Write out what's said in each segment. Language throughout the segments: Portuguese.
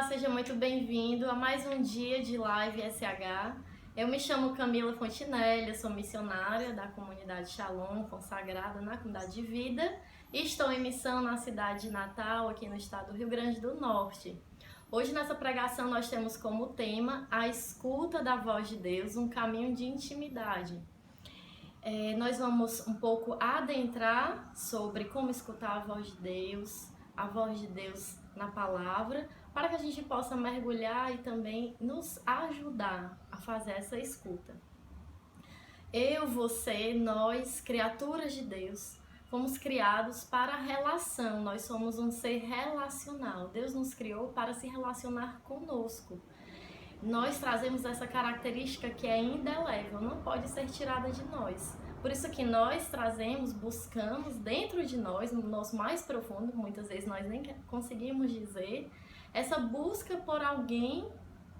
seja muito bem-vindo a mais um dia de Live SH. Eu me chamo Camila Fontinelli, sou missionária da comunidade Shalom, consagrada na comunidade de vida, e estou em missão na cidade de Natal, aqui no estado do Rio Grande do Norte. Hoje nessa pregação nós temos como tema a escuta da voz de Deus, um caminho de intimidade. Nós vamos um pouco adentrar sobre como escutar a voz de Deus na palavra, para que a gente possa mergulhar e também nos ajudar a fazer essa escuta. Eu, você, nós, criaturas de Deus, fomos criados para a relação, nós somos um ser relacional. Deus nos criou para se relacionar conosco. Nós trazemos essa característica que é indelével, não pode ser tirada de nós. Por isso que nós trazemos, buscamos dentro de nós, no nosso mais profundo, muitas vezes nós nem conseguimos dizer, essa busca por alguém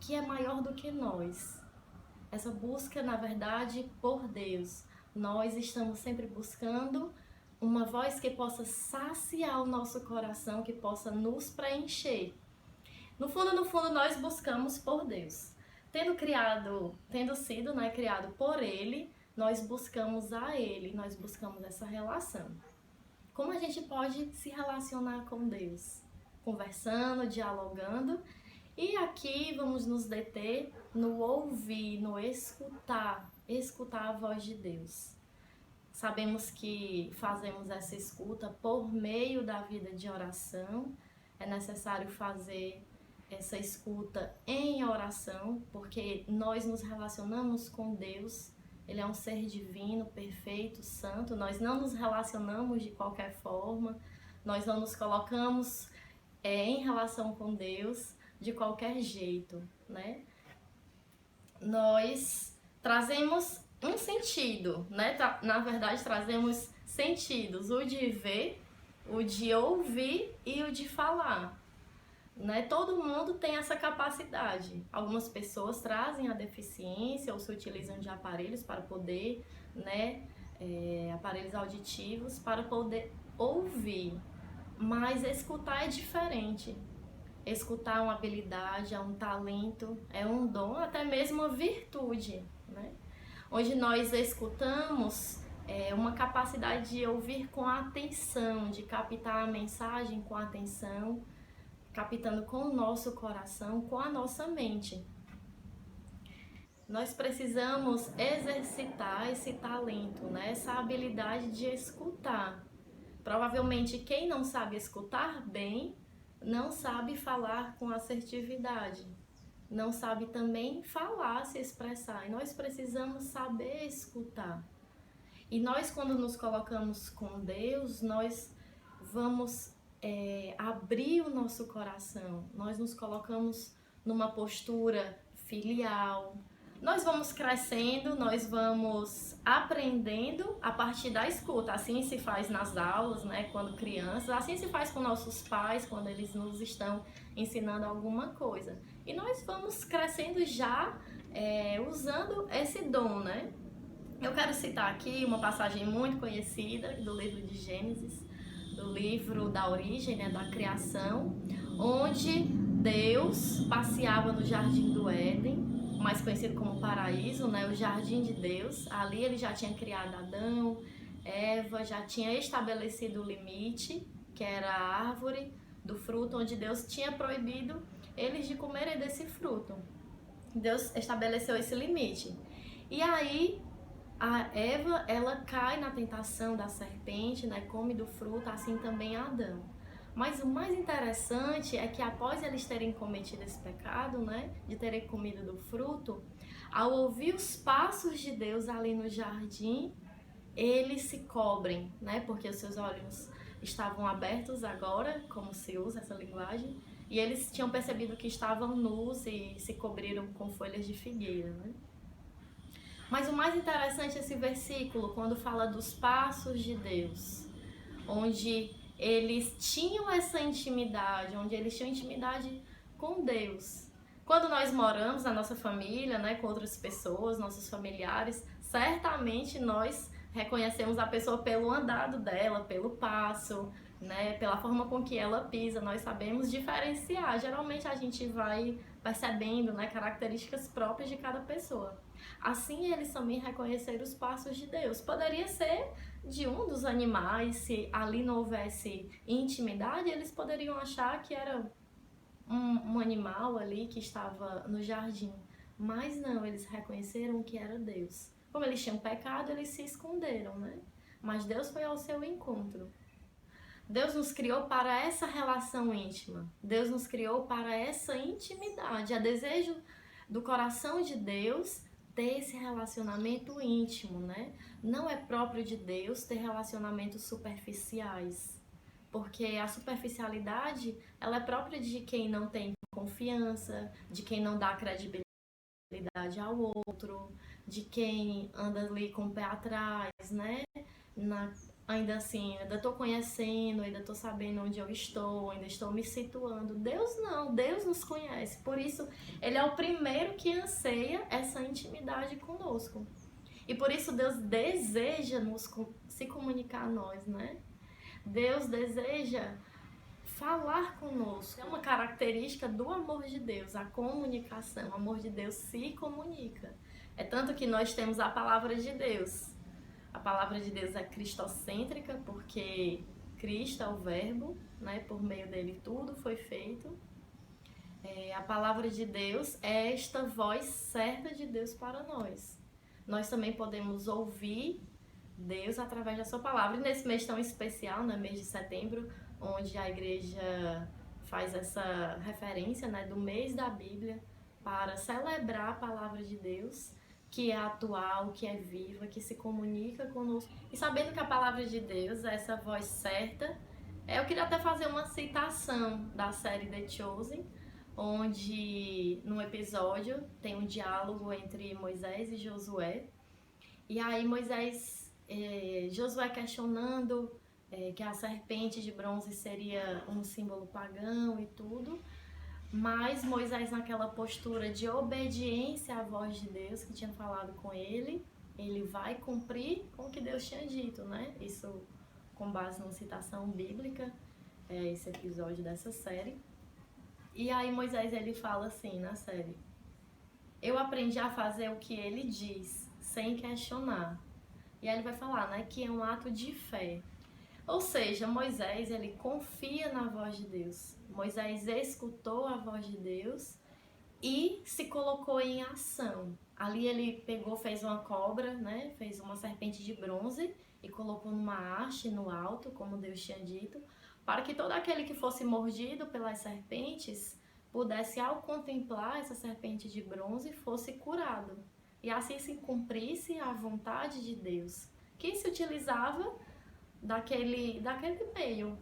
que é maior do que nós. Essa busca, na verdade, por Deus. Nós estamos sempre buscando uma voz que possa saciar o nosso coração, que possa nos preencher. No fundo, nós buscamos por Deus. Tendo sido criado por Ele, nós buscamos a Ele, nós buscamos essa relação. Como a gente pode se relacionar com Deus? Conversando, dialogando. E aqui vamos nos deter no ouvir, no escutar a voz de Deus. Sabemos que fazemos essa escuta por meio da vida de oração. É necessário fazer essa escuta em oração, porque nós nos relacionamos com Deus. Ele é um ser divino, perfeito, santo. Nós não nos relacionamos de qualquer forma. Nós não nos colocamos em relação com Deus de qualquer jeito, né? Nós trazemos um sentido, né? Na verdade, trazemos sentidos, o de ver, o de ouvir e o de falar. Né? Todo mundo tem essa capacidade. Algumas pessoas trazem a deficiência ou se utilizam de aparelhos para poder, aparelhos auditivos para poder ouvir. Mas escutar é diferente. Escutar é uma habilidade, é um talento, é um dom, até mesmo uma virtude, né? Onde nós escutamos uma capacidade de ouvir com atenção, de captar a mensagem com atenção, captando com o nosso coração, com a nossa mente. Nós precisamos exercitar esse talento, né? Essa habilidade de escutar. Provavelmente quem não sabe escutar bem, não sabe falar com assertividade, não sabe também falar, se expressar. E nós precisamos saber escutar. E nós, quando nos colocamos com Deus, nós vamos abrir o nosso coração, nós nos colocamos numa postura filial, nós vamos crescendo, nós vamos aprendendo a partir da escuta. Assim se faz nas aulas, né, quando crianças, assim se faz com nossos pais, quando eles nos estão ensinando alguma coisa. E nós vamos crescendo já usando esse dom, né? Eu quero citar aqui uma passagem muito conhecida do livro de Gênesis, do livro da origem, né, da criação, onde Deus passeava no Jardim do Éden, mais conhecido como paraíso, né, o Jardim de Deus. Ali ele já tinha criado Adão, Eva, já tinha estabelecido o limite, que era a árvore do fruto, onde Deus tinha proibido eles de comerem desse fruto. Deus estabeleceu esse limite. E aí a Eva, ela cai na tentação da serpente, né? Come do fruto, assim também Adão. Mas o mais interessante é que após eles terem cometido esse pecado, né? De terem comido do fruto, ao ouvir os passos de Deus ali no jardim, eles se cobrem, né? Porque os seus olhos estavam abertos agora, como se usa essa linguagem, e eles tinham percebido que estavam nus e se cobriram com folhas de figueira, né? Mas o mais interessante é esse versículo, quando fala dos passos de Deus, onde eles tinham essa intimidade, onde eles tinham intimidade com Deus. Quando nós moramos na nossa família, né, com outras pessoas, nossos familiares, certamente nós reconhecemos a pessoa pelo andado dela, pelo passo, né? Pela forma com que ela pisa, nós sabemos diferenciar. Geralmente a gente vai percebendo, né, características próprias de cada pessoa. Assim, eles também reconheceram os passos de Deus. Poderia ser de um dos animais, se ali não houvesse intimidade, eles poderiam achar que era um animal ali que estava no jardim. Mas não, eles reconheceram que era Deus. Como eles tinham pecado, eles se esconderam, né? Mas Deus foi ao seu encontro. Deus nos criou para essa relação íntima. Deus nos criou para essa intimidade. É desejo do coração de Deus ter esse relacionamento íntimo, né? Não é próprio de Deus ter relacionamentos superficiais, porque a superficialidade, ela é própria de quem não tem confiança, de quem não dá credibilidade ao outro, de quem anda ali com o pé atrás, né? Ainda assim, ainda estou conhecendo, ainda estou sabendo onde eu estou, ainda estou me situando. Deus não, Deus nos conhece. Por isso, Ele é o primeiro que anseia essa intimidade conosco. E por isso Deus deseja se comunicar a nós, né? Deus deseja falar conosco. É uma característica do amor de Deus, a comunicação. O amor de Deus se comunica. É tanto que nós temos a palavra de Deus. A palavra de Deus é cristocêntrica, porque Cristo é o verbo, né? Por meio dele tudo foi feito. A palavra de Deus é esta voz certa de Deus para nós. Nós também podemos ouvir Deus através da sua palavra. E nesse mês tão especial, no mês de setembro, onde a igreja faz essa referência, né, do mês da Bíblia, para celebrar a palavra de Deus, que é atual, que é viva, que se comunica conosco. E sabendo que a palavra de Deus é essa voz certa, eu queria até fazer uma citação da série The Chosen, onde no episódio tem um diálogo entre Moisés e Josué. E aí Josué questionando que a serpente de bronze seria um símbolo pagão e tudo, mas Moisés, naquela postura de obediência à voz de Deus que tinha falado com ele vai cumprir com o que Deus tinha dito, né? Isso com base numa citação bíblica, esse episódio dessa série. E aí Moisés, ele fala assim na série: eu aprendi a fazer o que ele diz, sem questionar. E aí ele vai falar, né, que é um ato de fé. Ou seja, Moisés, ele confia na voz de Deus. Moisés escutou a voz de Deus e se colocou em ação. Ali ele pegou, fez uma cobra, né, fez uma serpente de bronze e colocou numa haste no alto, como Deus tinha dito, para que todo aquele que fosse mordido pelas serpentes pudesse, ao contemplar essa serpente de bronze, fosse curado. E assim se cumprisse a vontade de Deus, que se utilizava daquele meio.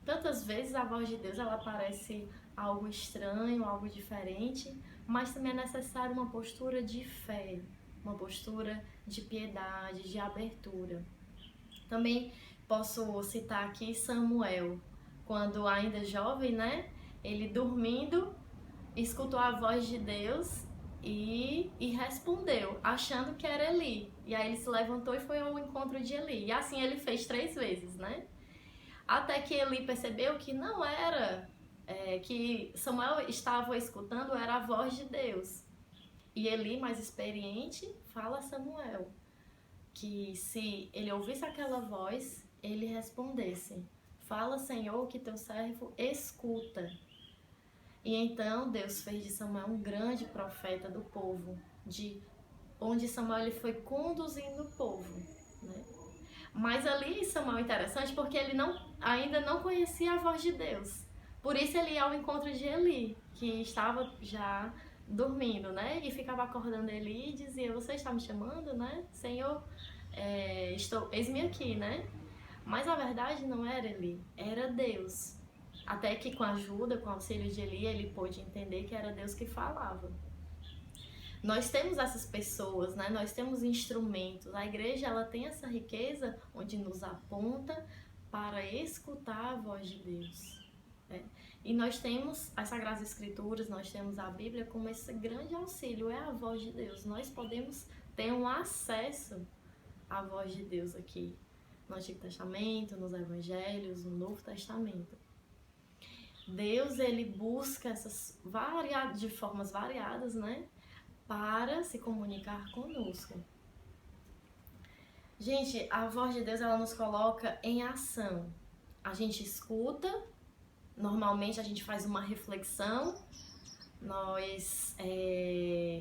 Tantas vezes a voz de Deus, ela parece algo estranho, algo diferente, mas também é necessário uma postura de fé, uma postura de piedade, de abertura. Também posso citar aqui Samuel, quando ainda jovem, né? Ele dormindo, escutou a voz de Deus e respondeu, achando que era Eli. E aí ele se levantou e foi ao encontro de Eli. E assim ele fez 3 vezes, né? Até que Eli percebeu que não era, que Samuel estava escutando, era a voz de Deus. E Eli, mais experiente, fala a Samuel que se ele ouvisse aquela voz, ele respondesse: fala, Senhor, que teu servo escuta. E então Deus fez de Samuel um grande profeta do povo, onde Samuel ele foi conduzindo o povo, né? Mas ali Samuel é interessante porque ele ainda não conhecia a voz de Deus. Por isso ele ia ao encontro de Eli, que estava já dormindo, né? E ficava acordando Eli e dizia: você está me chamando, né? Senhor, eis-me aqui, né? Mas a verdade não era Eli, era Deus. Até que com a ajuda, com o auxílio de Eli, ele pôde entender que era Deus que falava. Nós temos essas pessoas, né? Nós temos instrumentos. A igreja, ela tem essa riqueza onde nos aponta para escutar a voz de Deus, né? E nós temos as Sagradas Escrituras, nós temos a Bíblia como esse grande auxílio, é a voz de Deus. Nós podemos ter um acesso à voz de Deus aqui. no Antigo Testamento, nos Evangelhos, no Novo Testamento. Deus, ele busca essas de formas variadas, né, para se comunicar conosco. Gente, a voz de Deus, ela nos coloca em ação. A gente escuta, normalmente a gente faz uma reflexão, nós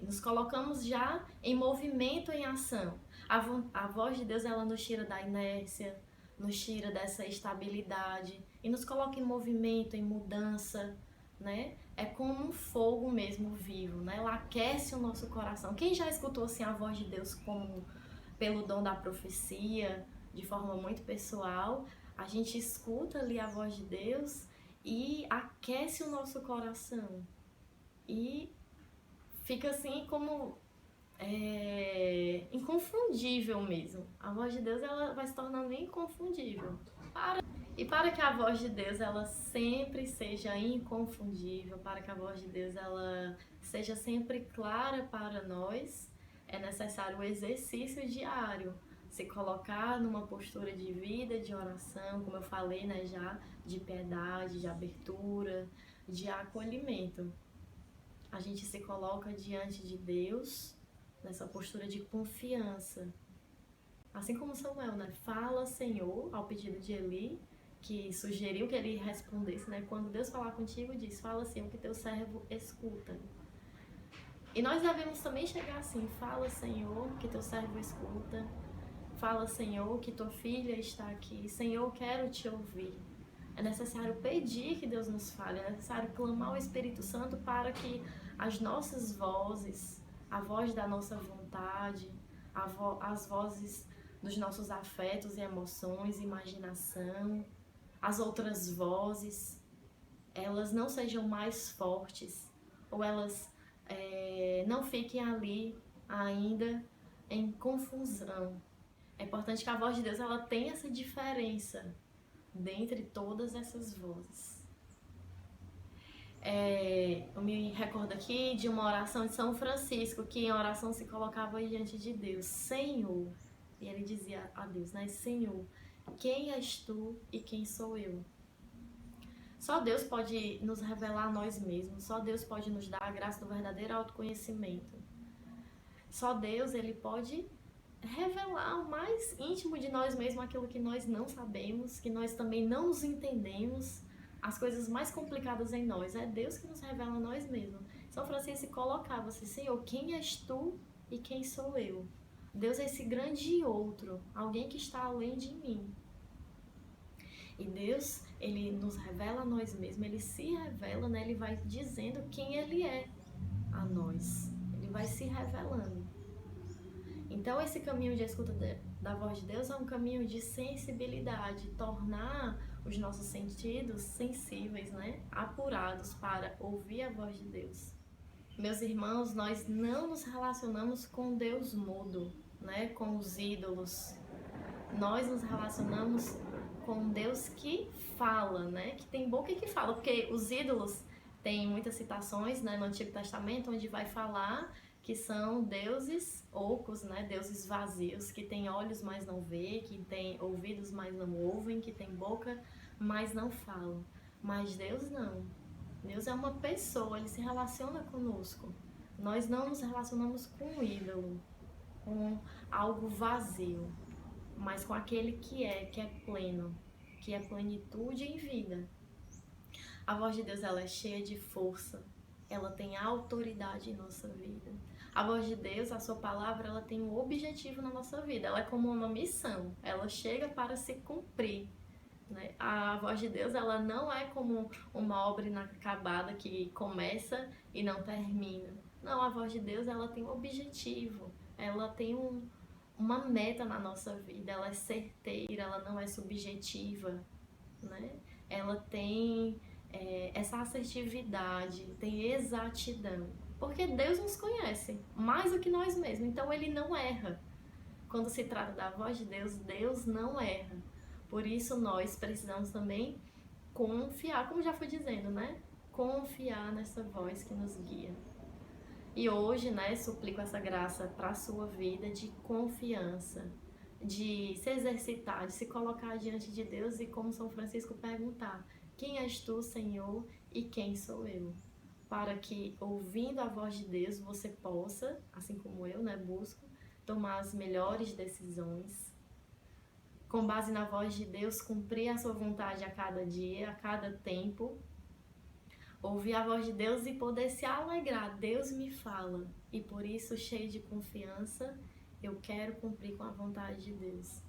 nos colocamos já em movimento, em ação. A voz de Deus, ela nos tira da inércia, nos tira dessa estabilidade e nos coloca em movimento, em mudança, né? É como um fogo mesmo vivo, né? Ela aquece o nosso coração. Quem já escutou assim a voz de Deus como pelo dom da profecia, de forma muito pessoal, a gente escuta ali a voz de Deus e aquece o nosso coração. E fica assim como inconfundível mesmo. A voz de Deus, ela vai se tornando inconfundível. E para que a voz de Deus ela sempre seja inconfundível, para que a voz de Deus ela seja sempre clara para nós, é necessário o exercício diário, se colocar numa postura de vida, de oração, como eu falei, né, já, de piedade, de abertura, de acolhimento. A gente se coloca diante de Deus nessa postura de confiança. Assim como Samuel, né? Fala, Senhor, ao pedido de Eli, que sugeriu que ele respondesse, né? Quando Deus falar contigo, diz, fala, Senhor, que teu servo escuta. E nós devemos também chegar assim, fala, Senhor, que teu servo escuta. Fala, Senhor, que tua filha está aqui. Senhor, quero te ouvir. É necessário pedir que Deus nos fale, é necessário clamar ao Espírito Santo para que as nossas vozes, a voz da nossa vontade, as vozes dos nossos afetos e emoções, imaginação, as outras vozes, elas não sejam mais fortes ou elas não fiquem ali ainda em confusão. É importante que a voz de Deus ela tenha essa diferença dentre todas essas vozes. Eu me recordo aqui de uma oração de São Francisco, que em oração se colocava diante de Deus, Senhor, e ele dizia a Deus, né, Senhor, quem és tu e quem sou eu? Só Deus pode nos revelar a nós mesmos, só Deus pode nos dar a graça do verdadeiro autoconhecimento. Só Deus, ele pode revelar o mais íntimo de nós mesmos, aquilo que nós não sabemos, que nós também não nos entendemos, as coisas mais complicadas em nós. É Deus que nos revela a nós mesmos. São Francisco se colocava assim, Senhor, quem és tu e quem sou eu? Deus é esse grande outro, alguém que está além de mim. E Deus, ele nos revela a nós mesmos, ele se revela, né? Ele vai dizendo quem ele é a nós. Ele vai se revelando. Então, esse caminho de escuta da voz de Deus é um caminho de sensibilidade, tornar os nossos sentidos sensíveis, né? Apurados para ouvir a voz de Deus. Meus irmãos, nós não nos relacionamos com Deus mudo, né? Com os ídolos. Nós nos relacionamos com Deus que fala, né? Que tem boca e que fala, porque os ídolos têm muitas citações, né, no Antigo Testamento, onde vai falar que são deuses ocos, né? Deuses vazios, que têm olhos, mas não vê, que têm ouvidos, mas não ouvem, que têm boca, mas não falam. Mas Deus não. Deus é uma pessoa, ele se relaciona conosco. Nós não nos relacionamos com um ídolo, com algo vazio, mas com aquele que é pleno, que é plenitude em vida. A voz de Deus, ela é cheia de força, ela tem autoridade em nossa vida. A voz de Deus, a sua palavra, ela tem um objetivo na nossa vida, ela é como uma missão, ela chega para se cumprir, né? A voz de Deus, ela não é como uma obra inacabada que começa e não termina. Não, a voz de Deus, ela tem um objetivo, ela tem uma meta na nossa vida, ela é certeira, ela não é subjetiva, né? Ela tem essa assertividade, tem exatidão, porque Deus nos conhece mais do que nós mesmos, então ele não erra. Quando se trata da voz de Deus, Deus não erra. Por isso nós precisamos também confiar, como já fui dizendo, né? Confiar nessa voz que nos guia. E hoje, né, suplico essa graça para a sua vida de confiança, de se exercitar, de se colocar diante de Deus e, como São Francisco, perguntar: quem és tu, Senhor, e quem sou eu? Para que, ouvindo a voz de Deus, você possa, assim como eu, né, busco, tomar as melhores decisões, com base na voz de Deus, cumprir a sua vontade a cada dia, a cada tempo, ouvir a voz de Deus e poder se alegrar. Deus me fala, e por isso, cheio de confiança, eu quero cumprir com a vontade de Deus.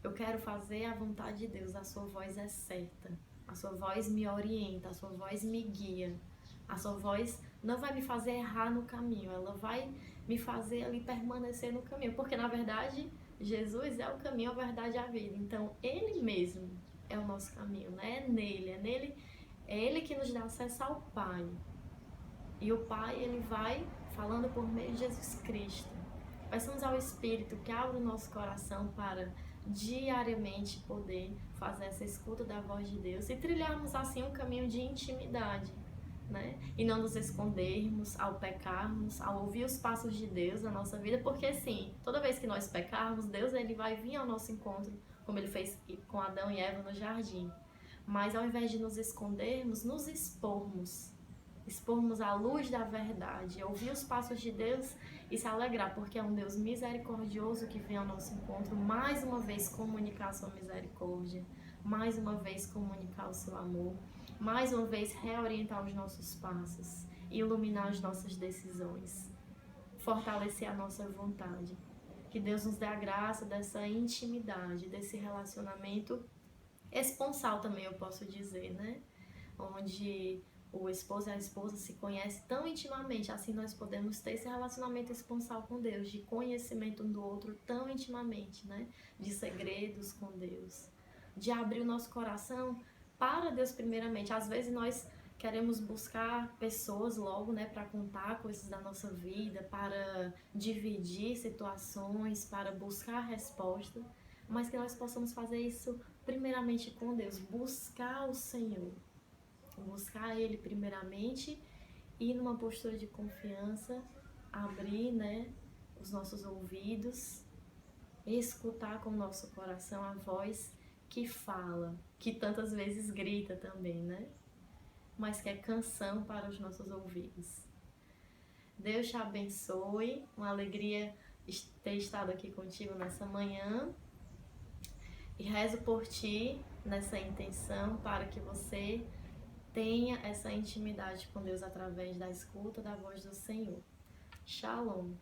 Eu quero fazer a vontade de Deus. A sua voz é certa. A sua voz me orienta, a sua voz me guia. A sua voz não vai me fazer errar no caminho, ela vai me fazer ali permanecer no caminho. Porque, na verdade, Jesus é o caminho, a verdade e a vida. Então, Ele mesmo é o nosso caminho, né? É Ele que nos dá acesso ao Pai. E o Pai, Ele vai falando por meio de Jesus Cristo. Peçamos ao Espírito que abra o nosso coração para diariamente poder fazer essa escuta da voz de Deus e trilharmos assim um caminho de intimidade, né? E não nos escondermos ao pecarmos, ao ouvir os passos de Deus na nossa vida, porque sim, toda vez que nós pecarmos, Deus ele vai vir ao nosso encontro, como ele fez com Adão e Eva no jardim. Mas ao invés de nos escondermos, nos expormos a luz da verdade, ouvir os passos de Deus e se alegrar, porque é um Deus misericordioso que vem ao nosso encontro, mais uma vez comunicar a sua misericórdia, mais uma vez comunicar o seu amor, mais uma vez reorientar os nossos passos, iluminar as nossas decisões, fortalecer a nossa vontade. Que Deus nos dê a graça dessa intimidade, desse relacionamento esponsal também, eu posso dizer, né? Onde o esposo e a esposa se conhecem tão intimamente, assim nós podemos ter esse relacionamento esponsal com Deus, de conhecimento um do outro tão intimamente, né? De segredos com Deus, de abrir o nosso coração para Deus primeiramente. Às vezes nós queremos buscar pessoas logo, né, para contar coisas da nossa vida, para dividir situações, para buscar resposta, mas que nós possamos fazer isso primeiramente com Deus, buscar o Senhor, buscar Ele primeiramente e numa postura de confiança, abrir, né, os nossos ouvidos, escutar com o nosso coração a voz que fala, que tantas vezes grita também, né? Mas que é canção para os nossos ouvidos. Deus te abençoe, uma alegria ter estado aqui contigo nessa manhã e rezo por ti nessa intenção para que você tenha essa intimidade com Deus através da escuta da voz do Senhor. Shalom!